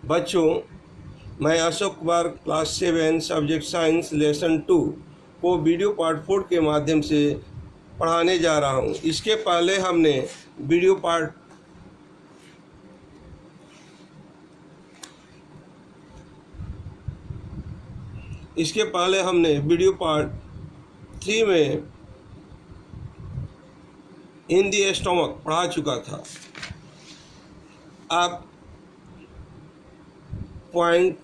बच्चों, मैं Ashok Kumar class 7 subject science lesson 2 को वीडियो पार्ट 4 के माध्यम से पढ़ाने जा रहा हूँ। इसके पहले हमने वीडियो पार्ट वीडियो पार्ट 3 में इन दी स्टमक पढ़ा चुका था। अब पॉइंट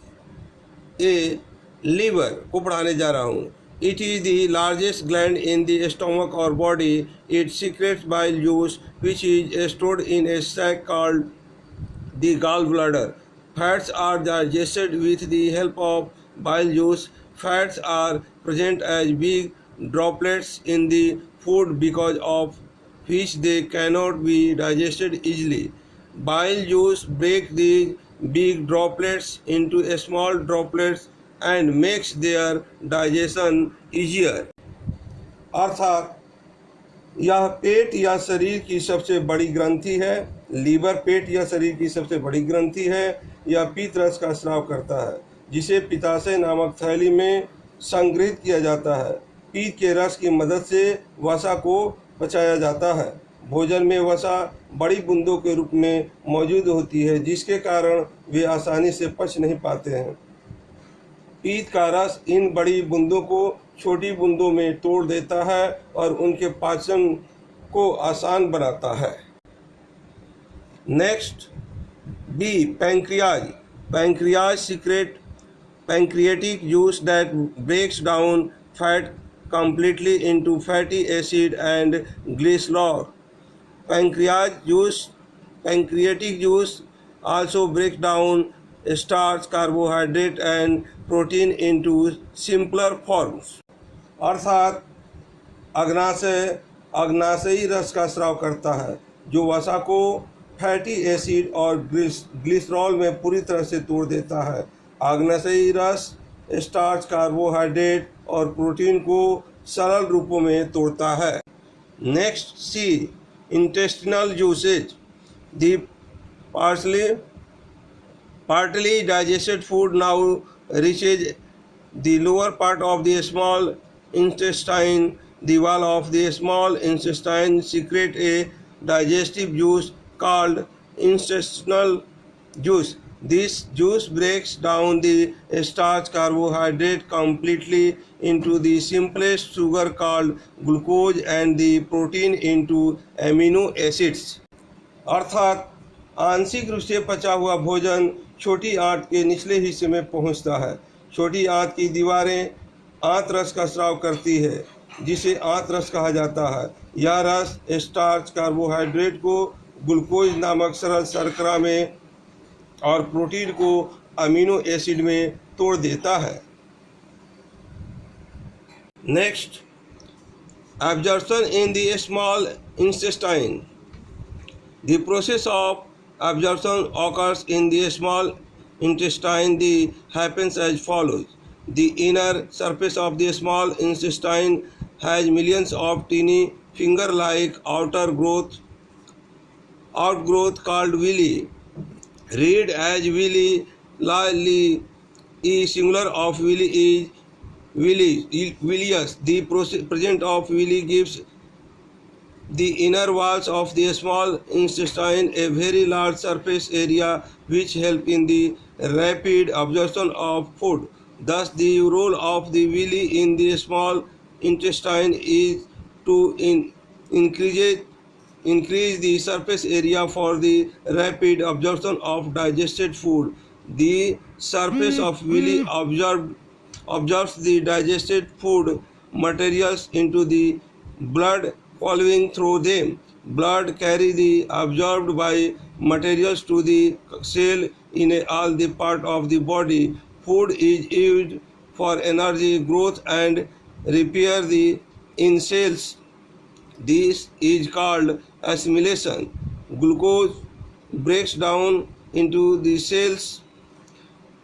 ए लीवर को पढ़ाने जा रहा हूँ। It is the largest gland in the stomach और body. It secretes bile juice which is stored in a sac called the gallbladder. Fats are digested with the help of bile juice. Fats are present as big droplets in the food because of which they cannot be digested easily. Bile juice breaks the big droplets into small droplets and makes their digestion easier. अर्थात यह पेट या शरीर की सबसे बड़ी ग्रंथि है। Liver पेट या शरीर की सबसे बड़ी ग्रंथि है। यह पीत रस का स्राव करता है जिसे पित्ताशय नामक थैली में संग्रहित किया जाता है। पीत के रस की मदद से वसा को पचाया जाता है। भोजन में वसा बड़ी बूंदों के रूप में मौजूद होती है जिसके कारण वे आसानी से पच नहीं पाते हैं। पीत का रस इन बड़ी बूंदों को छोटी बूंदों में तोड़ देता है और उनके पाचन को आसान बनाता है। Next B pancreas. Pancreas secrete pancreatic juice that breaks down fat completely into fatty acid and glycerol. Pancreatic juice also breaks down starch, carbohydrate and protein into simpler forms. अर्थात अग्नाशयी रस का स्राव करता है जो वसा को फैटी एसिड और ग्लिसरॉल में पूरी तरह से तोड़ देता है। अग्नाशयी रस स्टार्च, कार्बोहाइड्रेट और प्रोटीन को सरल रूपों में तोड़ता है। Next C intestinal juices. The partly digested food now reaches the lower part of the small intestine. The wall of the small intestine secretes a digestive juice called intestinal juice. This juice breaks down the starch carbohydrate completely into the simplest sugar called glucose and the protein into amino acids. अर्थात आंशिक रूप से पचा हुआ भोजन छोटी आंत के निचले हिस्से में पहुंचता है। छोटी आंत की दीवारें आंत रस का स्राव करती है जिसे आंत रस कहा जाता है। यह रस स्टार्च, कार्बोहाइड्रेट को ग्लूकोज नामक सरल शर्करा में और प्रोटीन को अमीनो एसिड में तोड़ देता है। Next absorption in the small intestine. The process of absorption occurs in the small intestine. The happens as follows. The inner surface of the small intestine has millions of tiny finger-like outgrowth called villi. Read as villi. E singular of villi is villus. The presence of villi gives the inner walls of the small intestine a very large surface area which help in the rapid absorption of food. Thus, the role of the villi in the small intestine is to increase the surface area for the rapid absorption of digested food. The surface of villi absorbs the digested food materials into the blood. Following through them, blood carry the absorbed by materials to the cell in all the part of the body. Food is used for energy, growth and repair in cells. This is called assimilation. Glucose breaks down into the cells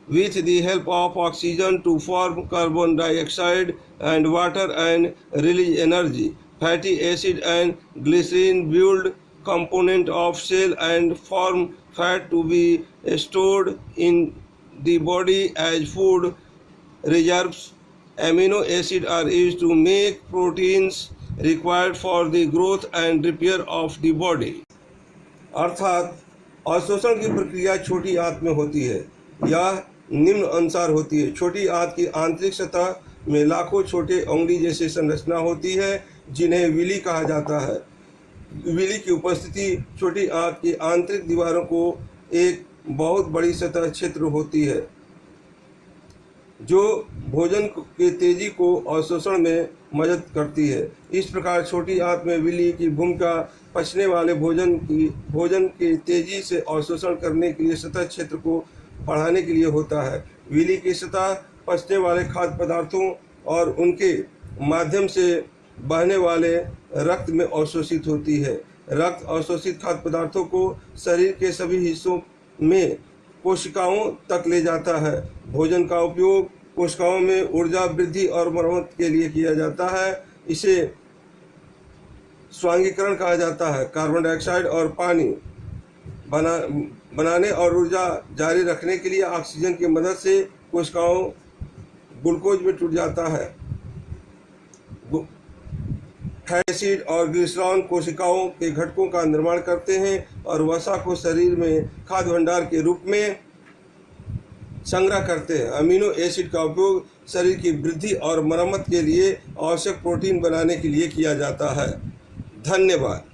with the help of oxygen to form carbon dioxide and water and release energy. Fatty acid and glycerin build component of cell and form fat to be stored in the body as food reserves. Amino acids are used to make proteins required for the growth and repair of the body. अर्थात अवशोषण की प्रक्रिया छोटी आंत में होती है। यह निम्न अनुसार होती है। छोटी आंत की आंतरिक सतह में लाखों छोटे उंगली जैसी संरचना होती है जिन्हें विली कहा जाता है। विली की उपस्थिति छोटी आंत की आंतरिक दीवारों को एक बहुत बड़ी सतह क्षेत्र होती है जो भोजन के तेजी को अवशोषण में मदद करती है। इस प्रकार छोटी आंत में विली की भूमिका पचने वाले भोजन के तेजी से अवशोषण करने के लिए सतह क्षेत्र को बढ़ाने के लिए होता है। विली की सतह पचने वाले खाद्य पदार्थों और उनके माध्यम से बहने वाले रक्त में अवशोषित होती है। रक्त अवशोषित खाद्य पदार्थों को शरीर के सभी हिस्सों में कोशिकाओं तक ले जाता है। भोजन का उपयोग कोशिकाओं में ऊर्जा वृद्धि और मरम्मत के लिए किया जाता है। इसे स्वांगीकरण कहा जाता है। कार्बन डाइऑक्साइड और पानी बनाने और ऊर्जा जारी रखने के लिए ऑक्सीजन की मदद से कोशिकाओं ग्लूकोज में टूट जाता है। फैटी एसिड और ग्लिसरॉल कोशिकाओं के घटकों का निर्माण करते हैं और वसा को शरीर में खाद्य भंडार के रूप में संग्रह करते हैं। अमीनो एसिड का उपयोग शरीर की वृद्धि और मरम्मत के लिए आवश्यक प्रोटीन बनाने के लिए किया जाता है। धन्यवाद।